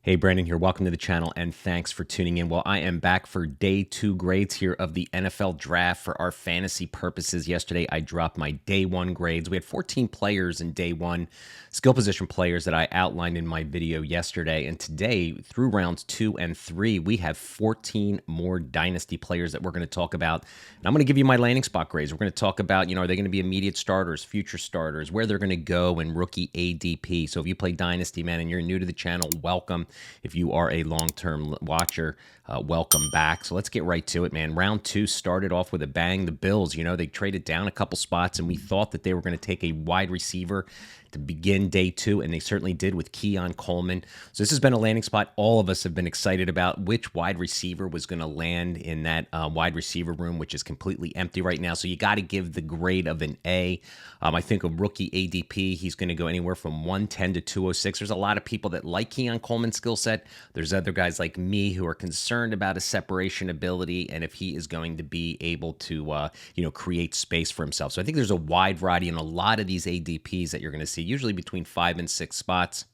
Hey, Brandon here. Welcome to the channel and thanks for tuning in. Well, I am back for day 2 grades here of the NFL draft for our fantasy purposes. Yesterday, I dropped my day 1 grades. We had 14 players in day 1, skill position players that I outlined in my video yesterday. And today, through rounds 2 and 3, we have 14 more Dynasty players that we're going to talk about. And I'm going to give you my landing spot grades. We're going to talk about, are they going to be immediate starters, future starters, where they're going to go, and rookie ADP. So if you play Dynasty, man, and you're new to the channel, welcome. If you are a long-term watcher, welcome back. So let's get right to it, man. Round 2 started off with a bang. The Bills, they traded down a couple spots, and we thought that they were going to take a wide receiver to begin day 2, and they certainly did with Keon Coleman. So this has been a landing spot all of us have been excited about. Which wide receiver was going to land in that wide receiver room, which is completely empty right now. So you got to give the grade of an A. I think a rookie ADP, he's going to go anywhere from 110 to 206. There's a lot of people that like Keon Coleman's skill set. There's other guys like me who are concerned about his separation ability and if he is going to be able to, create space for himself. So I think there's a wide variety in a lot of these ADPs that you're going to see, usually between 5 and 6 spots.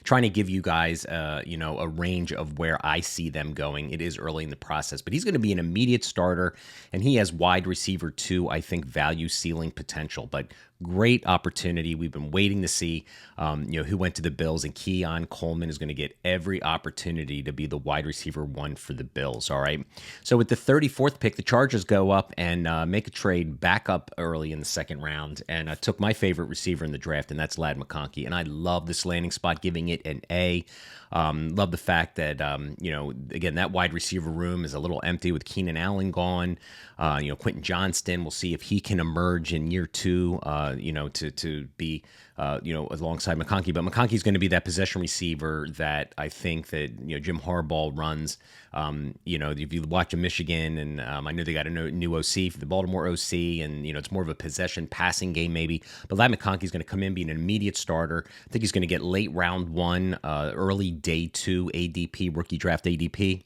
Trying to give you guys, a range of where I see them going. It is early in the process, but he's going to be an immediate starter, and he has wide receiver 2, I think, value ceiling potential, but great opportunity. We've been waiting to see, who went to the Bills, and Keon Coleman is going to get every opportunity to be the wide receiver 1 for the Bills, all right? So with the 34th pick, the Chargers go up and make a trade back up early in the second round, and I took my favorite receiver in the draft, and that's Ladd McConkey, and I love this landing spot, giving it an A. Love the fact that, again, that wide receiver room is a little empty with Keenan Allen gone. Quentin Johnston, we'll see if he can emerge in year 2, to be, alongside McConkey. But McConkey's going to be that possession receiver that I think that, Jim Harbaugh runs. If you watch Michigan, and I know they got a new OC for the Baltimore OC, and, it's more of a possession passing game maybe. But Ladd McConkey's going to come in, be an immediate starter. I think he's going to get late round 1, early day 2 ADP, rookie draft ADP.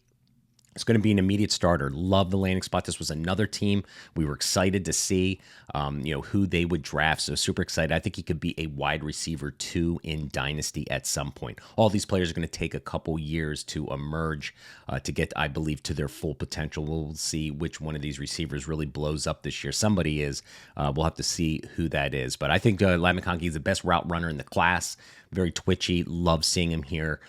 It's going to be an immediate starter. Love the landing spot. This was another team we were excited to see, who they would draft. So super excited. I think he could be a wide receiver 2 in Dynasty at some point. All these players are going to take a couple years to emerge to get, I believe, to their full potential. We'll see which one of these receivers really blows up this year. Somebody is. We'll have to see who that is. But I think Ladd McConkey is the best route runner in the class. Very twitchy. Love seeing him here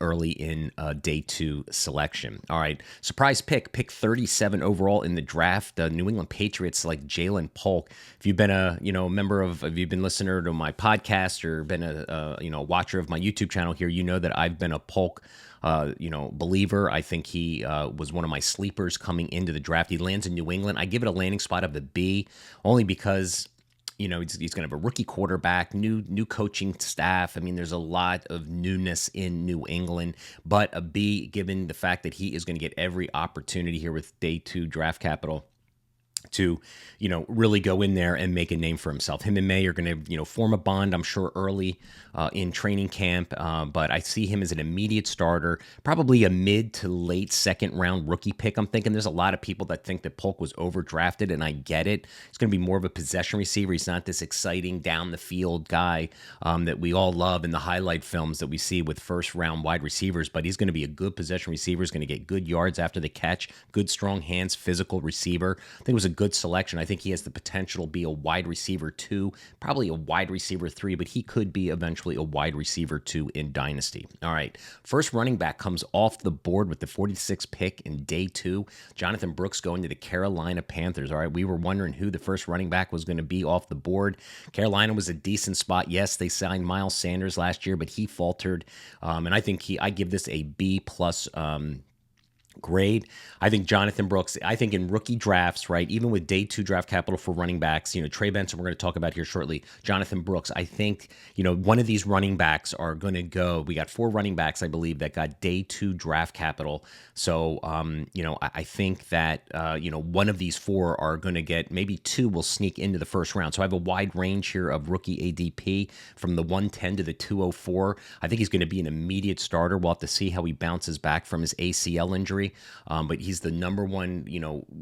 early in day 2 selection. All right. Surprise pick 37 overall in the draft. New England Patriots like Jaylen Pul. If you've been a member of, if you've been listener to my podcast or been a watcher of my YouTube channel here, you know that I've been a Pul believer. I think he was one of my sleepers coming into the draft. He lands in New England. I give it a landing spot of a B, only because he's going to have a rookie quarterback, new coaching staff. I mean, there's a lot of newness in New England, but a B given the fact that he is going to get every opportunity here with day 2 draft capital to, really go in there and make a name for himself. Him and May are going to, form a bond, I'm sure, early in training camp. But I see him as an immediate starter, probably a mid to late second round rookie pick. I'm thinking there's a lot of people that think that Polk was overdrafted, and I get it. He's going to be more of a possession receiver. He's not this exciting down the field guy that we all love in the highlight films that we see with first round wide receivers, but he's going to be a good possession receiver. He's going to get good yards after the catch, good strong hands, physical receiver. I think it was a good selection. I think he has the potential to be a wide receiver 2, probably a wide receiver 3, but he could be eventually a wide receiver 2 in Dynasty. All right, first running back comes off the board with the 46th pick in day 2. Jonathan Brooks going to the Carolina Panthers. All right, we were wondering who the first running back was going to be off the board. Carolina was a decent spot. Yes, they signed Miles Sanders last year, but he faltered, and I think I give this a B plus grade. I think Jonathan Brooks, I think in rookie drafts, right, even with day 2 draft capital for running backs, Trey Benson, we're going to talk about here shortly, Jonathan Brooks, I think, one of these running backs are going to go. We got 4 running backs, I believe, that got day 2 draft capital. So, I think that, one of these 4 are going to get, maybe 2 will sneak into the first round. So I have a wide range here of rookie ADP from the 110 to the 204. I think he's going to be an immediate starter. We'll have to see how he bounces back from his ACL injury. injury, but he's the number one,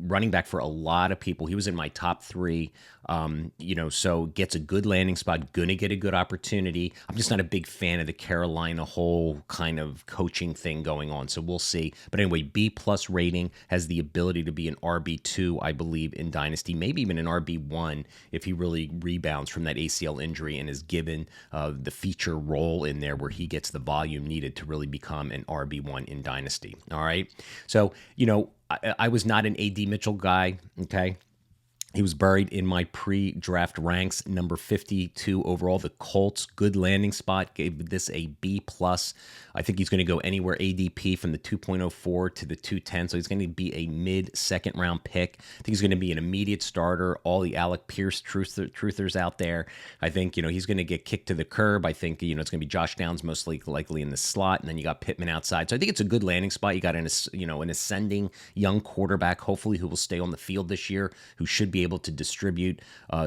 running back for a lot of people. He was in my top three, so gets a good landing spot, going to get a good opportunity. I'm just not a big fan of the Carolina whole kind of coaching thing going on, so we'll see. But anyway, B plus rating, has the ability to be an RB2, I believe, in Dynasty, maybe even an RB1 if he really rebounds from that ACL injury and is given the feature role in there where he gets the volume needed to really become an RB1 in Dynasty. All right. So, I was not an AD Mitchell guy. Okay. He was buried in my pre-draft ranks, number 52 overall. The Colts, good landing spot, gave this a B+. I think he's going to go anywhere ADP from the 2.04 to the 210, so he's going to be a mid-second round pick. I think he's going to be an immediate starter. All the Alec Pierce truthers out there, I think, he's going to get kicked to the curb. I think, it's going to be Josh Downs most likely in the slot, and then you got Pittman outside. So I think it's a good landing spot. You got an ascending young quarterback, hopefully, who will stay on the field this year, who should be able to distribute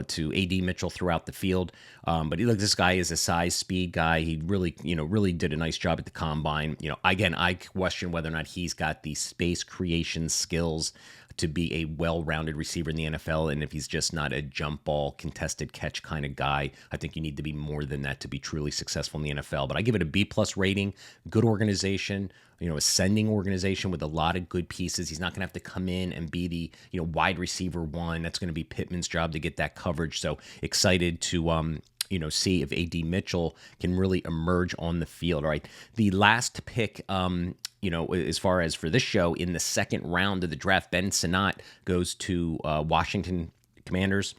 to AD Mitchell throughout the field. But this guy is a size speed guy. He really did a nice job at the combine. Again, I question whether or not he's got the space creation skills to be a well-rounded receiver in the NFL. And if he's just not a jump ball, contested catch kind of guy, I think you need to be more than that to be truly successful in the NFL. But I give it a B+ rating, good organization, ascending organization with a lot of good pieces. He's not going to have to come in and be the, wide receiver one. That's going to be Pittman's job to get that coverage. So excited to, see if AD Mitchell can really emerge on the field. All right. The last pick, as far as for this show, in the second round of the draft, Ben Sonat goes to Washington Commanders.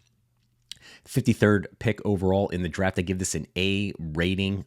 53rd pick overall in the draft. I give this an A rating.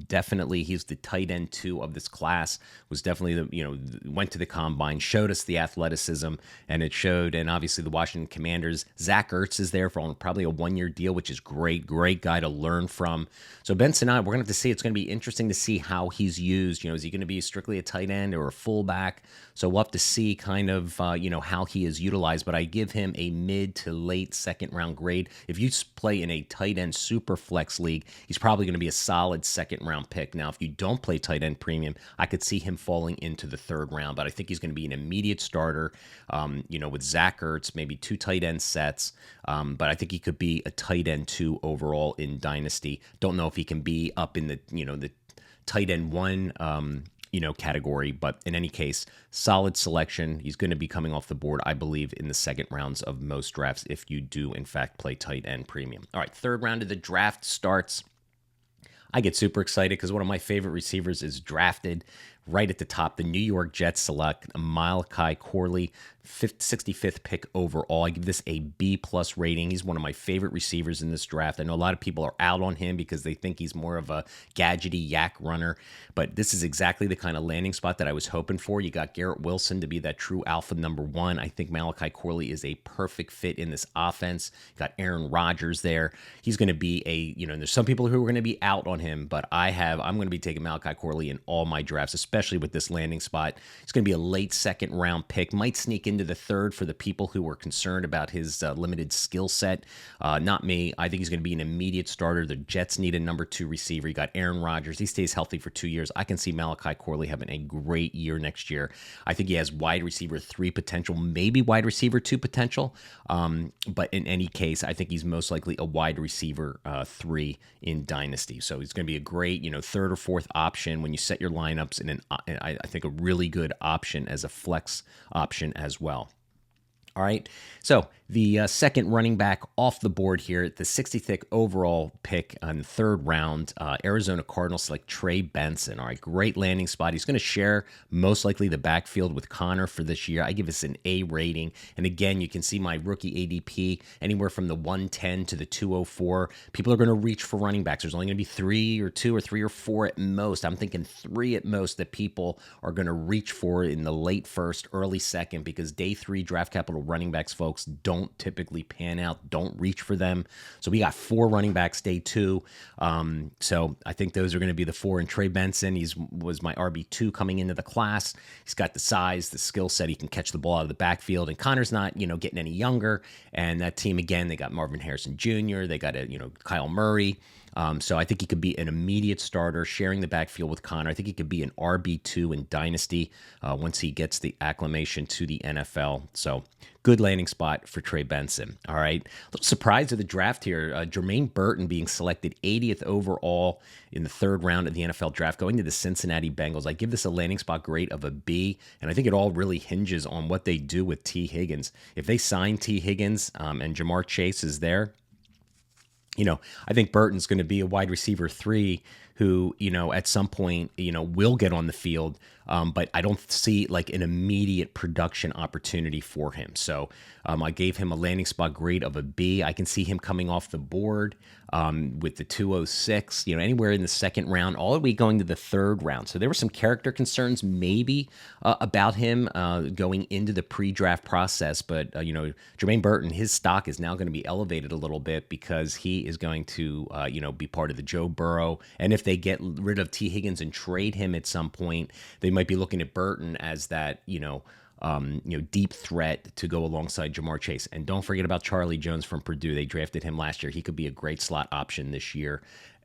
Definitely, he's the tight end 2 of this class. Was definitely went to the combine, showed us the athleticism, and it showed. And obviously, the Washington Commanders. Zach Ertz is there for probably a 1-year deal, which is great. Great guy to learn from. So Ben Sonat, we're gonna have to see. It's gonna be interesting to see how he's used. Is he gonna be strictly a tight end or a fullback? So we'll have to see kind of how he is utilized. But I give him a mid to late second round grade. If you play in a tight end super flex league, he's probably going to be a solid second round pick. Now, if you don't play tight end premium, I could see him falling into the third round, but I think he's going to be an immediate starter, with Zach Ertz, maybe 2 tight end sets. But I think he could be a tight end 2 overall in Dynasty. Don't know if he can be up in the, the tight end 1, category. But in any case, solid selection. He's going to be coming off the board, I believe, in the second rounds of most drafts if you do, in fact, play tight end premium. All right, third round of the draft starts. I get super excited because one of my favorite receivers is drafted right at the top. The New York Jets select Malachi Corley, 65th pick overall. I give this a B+ rating. He's one of my favorite receivers in this draft. I know a lot of people are out on him because they think he's more of a gadgety yak runner, but this is exactly the kind of landing spot that I was hoping for. You got Garrett Wilson to be that true alpha number 1. I think Malachi Corley is a perfect fit in this offense. You got Aaron Rodgers there. He's going to be there's some people who are going to be out on him, but I'm going to be taking Malachi Corley in all my drafts, especially with this landing spot. He's going to be a late second round pick, might sneak into the third for the people who were concerned about his limited skill set. Not me. I think he's going to be an immediate starter. The Jets need a number 2 receiver. You got Aaron Rodgers. He stays healthy for 2 years. I can see Malachi Corley having a great year next year. I think he has wide receiver 3 potential, maybe wide receiver 2 potential. But in any case, I think he's most likely a wide receiver 3 in Dynasty. So he's going to be a great, third or fourth option when you set your lineups, and I think a really good option as a flex option as well. All right, so the second running back off the board here, the 65th overall pick on the third round, Arizona Cardinals select Trey Benson. All right, great landing spot. He's going to share most likely the backfield with Connor for this year. I give this an A rating. And again, you can see my rookie ADP anywhere from the 110 to the 204. People are going to reach for running backs. There's only going to be 3 or 2 or 3 or 4 at most. I'm thinking 3 at most that people are going to reach for in the late first, early second, because day 3 draft capital running backs, folks, don't typically pan out. Don't reach for them. So we got 4 running backs day 2. So I think those are going to be the 4. And Trey Benson, was my RB2 coming into the class. He's got the size, the skill set. He can catch the ball out of the backfield. And Connor's not, getting any younger. And that team, again, they got Marvin Harrison Jr. They got Kyle Murray. So I think he could be an immediate starter, sharing the backfield with Connor. I think he could be an RB2 in Dynasty once he gets the acclimation to the NFL. So good landing spot for Trey Benson. All right. A little surprise of the draft here. Germaine Burton being selected 80th overall in the third round of the NFL draft, going to the Cincinnati Bengals. I give this a landing spot grade of a B, and I think it all really hinges on what they do with T. Higgins. If they sign T. Higgins and Jamar Chase is there, I think Burton's going to be a wide receiver 3 who, at some point, will get on the field. But I don't see like an immediate production opportunity for him. So I gave him a landing spot grade of a B. I can see him coming off the board with the 206, anywhere in the second round, all the way going to the third round. So there were some character concerns maybe about him going into the pre-draft process. But, Germaine Burton, his stock is now going to be elevated a little bit because he is going to, be part of the Joe Burrow. And if they get rid of T. Higgins and trade him at some point, they might be looking at Burton as that, deep threat to go alongside Jamar Chase. And don't forget about Charlie Jones from Purdue. They drafted him last year. He could be a great slot option this year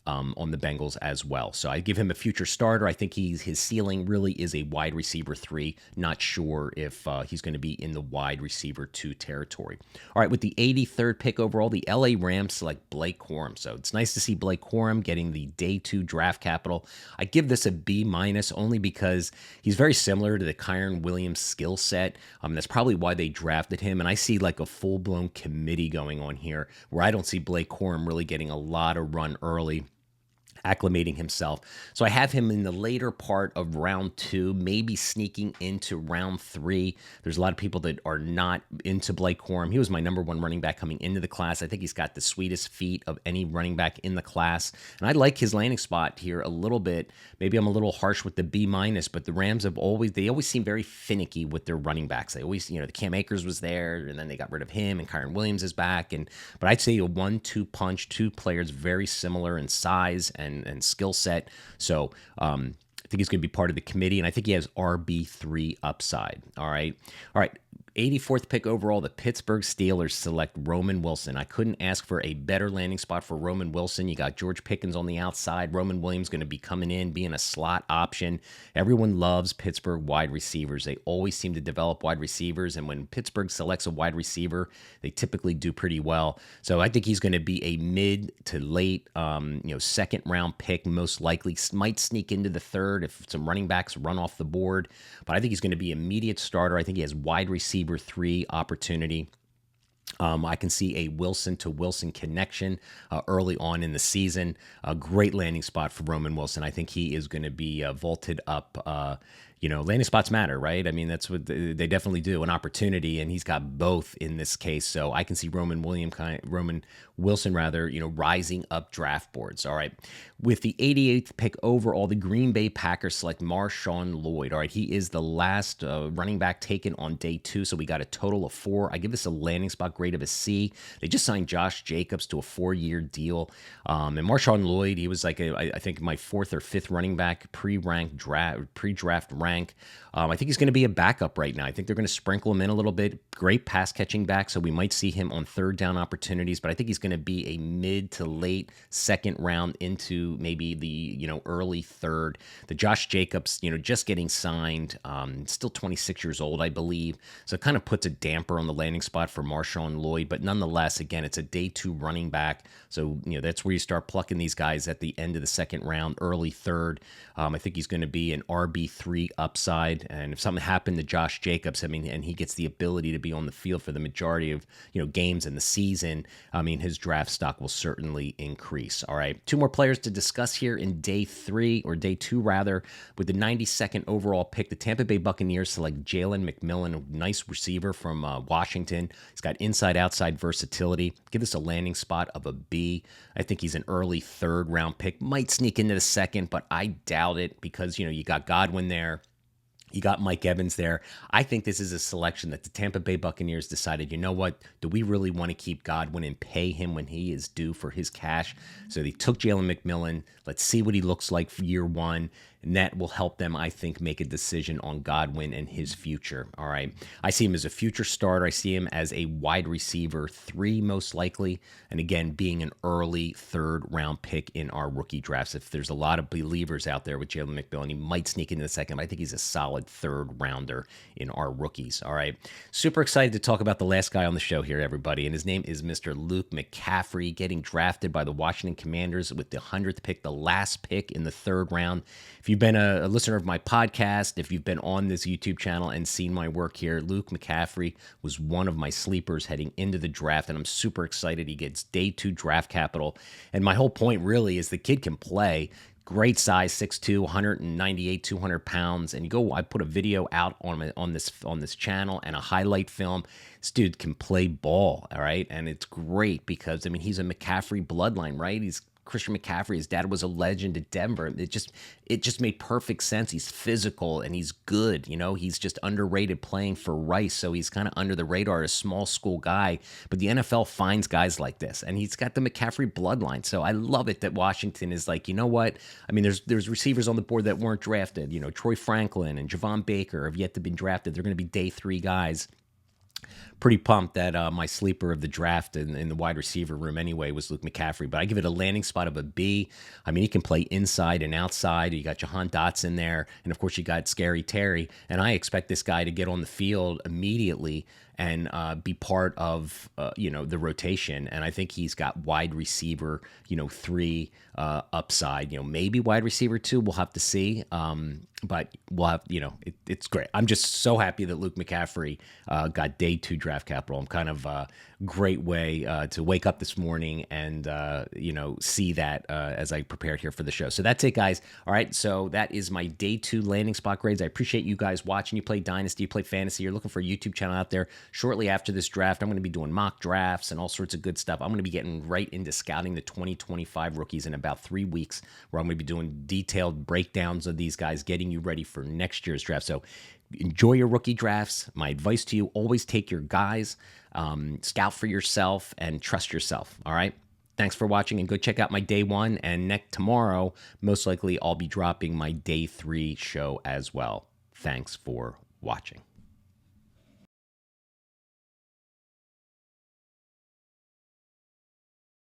on the Bengals as well. So I give him a future starter. I think his ceiling really is a wide receiver 3. Not sure if he's going to be in the wide receiver 2 territory. All right, with the 83rd pick overall, the LA Rams select Blake Corm. So it's nice to see Blake Corm getting the day 2 draft capital. I give this a B- only because he's very similar to the Kyren Williams skill set. That's probably why they drafted him. And I see like a full-blown committee going on here where I don't see Blake Corm really getting a lot of run early, acclimating himself. So I have him in the later part of round 2, maybe sneaking into round 3. There's a lot of people that are not into Blake Corm. He was my number 1 running back coming into the class. I think he's got the sweetest feet of any running back in the class. And I like his landing spot here a little bit. Maybe I'm a little harsh with the B-, but the Rams they always seem very finicky with their running backs. They always, the Cam Akers was there, and then they got rid of him, and Kyren Williams is back. But I'd say a 1-2 punch, 2 players very similar in size and skill set. So I think he's going to be part of the committee, and I think he has RB3 upside. All right. 84th pick overall, the Pittsburgh Steelers select Roman Wilson. I couldn't ask for a better landing spot for Roman Wilson. You got George Pickens on the outside. Roman Williams going to be coming in, being a slot option. Everyone loves Pittsburgh wide receivers. They always seem to develop wide receivers, and when Pittsburgh selects a wide receiver, they typically do pretty well. So I think he's going to be a mid to late, second round pick, most likely. Might sneak into the third if some running backs run off the board, but I think he's going to be immediate starter. I think he has wide receiver 3 opportunity. I can see a Wilson to Wilson connection early on in the season. A great landing spot for Roman Wilson. I think he is going to be vaulted up. Landing spots matter, right? I mean, that's what they definitely do. An opportunity, and he's got both in this case. So I can see Roman Wilson, rising up draft boards. All right. With the 88th pick overall, the Green Bay Packers select Marshon Lloyd. All right. He is the last running back taken on day 2. So we got a total of 4. I give this a landing spot grade of a C. They just signed Josh Jacobs to a 4-year deal. And Marshon Lloyd, he was like, I think my 4th or 5th running back pre-draft rank. I think he's going to be a backup right now. I think they're going to sprinkle him in a little bit. Great pass catching back, so we might see him on third down opportunities, but I think he's going to be a mid to late second round into maybe the early third. The Josh Jacobs, just getting signed, still 26 years old, I believe, so it kind of puts a damper on the landing spot for Marshon Lloyd, but nonetheless, again, it's a day 2 running back, so that's where you start plucking these guys at the end of the second round, early third. I think he's going to be an RB3 upside. And if something happened to Josh Jacobs, and he gets the ability to be on the field for the majority of games in the season, his draft stock will certainly increase. All right, 2 more players to discuss here in day 2 rather. With the 92nd overall pick, the Tampa Bay Buccaneers select Jaylen McMillan, a nice receiver from Washington. He's got inside-outside versatility. Give this a landing spot of a B. I think he's an early third round pick. Might sneak into the second, but I doubt it because you got Godwin there. You got Mike Evans there. I think this is a selection that the Tampa Bay Buccaneers decided, you know what, do we really want to keep Godwin and pay him when he is due for his cash? So they took Jaylen McMillan. Let's see what he looks like for year 1. And that will help them, I think, make a decision on Godwin and his future. All right. I see him as a future starter. I see him as a wide receiver 3, most likely. And again, being an early 3rd round pick in our rookie drafts. If there's a lot of believers out there with Jaylen McMillan, he might sneak into the second, but I think he's a solid 3rd rounder in our rookies. All right. Super excited to talk about the last guy on the show here, everybody. And his name is Mr. Luke McCaffrey, getting drafted by the Washington Commanders with the 100th pick, the last pick in the 3rd round. If you've been a listener of my podcast, if you've been on this YouTube channel and seen my work here, Luke McCaffrey was one of my sleepers heading into the draft, and I'm super excited. He gets day 2 draft capital. And my whole point really is the kid can play. Great size, 6'2", 198, 200 pounds. And I put a video out on this channel and a highlight film. This dude can play ball, all right? And it's great because, I mean, he's a McCaffrey bloodline, right? He's Christian McCaffrey. His dad was a legend at Denver. It just made perfect sense. He's physical and he's good. You know, he's just underrated playing for Rice, so he's kind of under the radar, a small school guy. But the NFL finds guys like this, and he's got the McCaffrey bloodline. So I love it that Washington is like, you know what? I mean, there's receivers on the board that weren't drafted. You know, Troy Franklin and Javon Baker have yet to be drafted. They're going to be day 3 guys. Pretty pumped that my sleeper of the draft in the wide receiver room anyway was Luke McCaffrey, but I give it a landing spot of a B. I mean, he can play inside and outside. You got Jahan Dotson there, and of course you got Scary Terry, and I expect this guy to get on the field immediately and be part of the rotation. And I think he's got wide receiver 3 upside. Maybe wide receiver 2. We'll have to see. But we'll have it's great. I'm just so happy that Luke McCaffrey got day 2 draft capital. I'm kind of great way to wake up this morning and see that as I prepared here for the show. So that's it, guys. All right, so that is my day 2 landing spot grades. I appreciate you guys watching. You play Dynasty, you play Fantasy, you're looking for a YouTube channel out there. Shortly after this draft, I'm going to be doing mock drafts and all sorts of good stuff. I'm going to be getting right into scouting the 2025 rookies in about 3 weeks, where I'm going to be doing detailed breakdowns of these guys, getting you ready for next year's draft. So enjoy your rookie drafts. My advice to you, always take your guys, scout for yourself, and trust yourself. All right. Thanks for watching, and go check out my day 1. And tomorrow, most likely, I'll be dropping my day 3 show as well. Thanks for watching.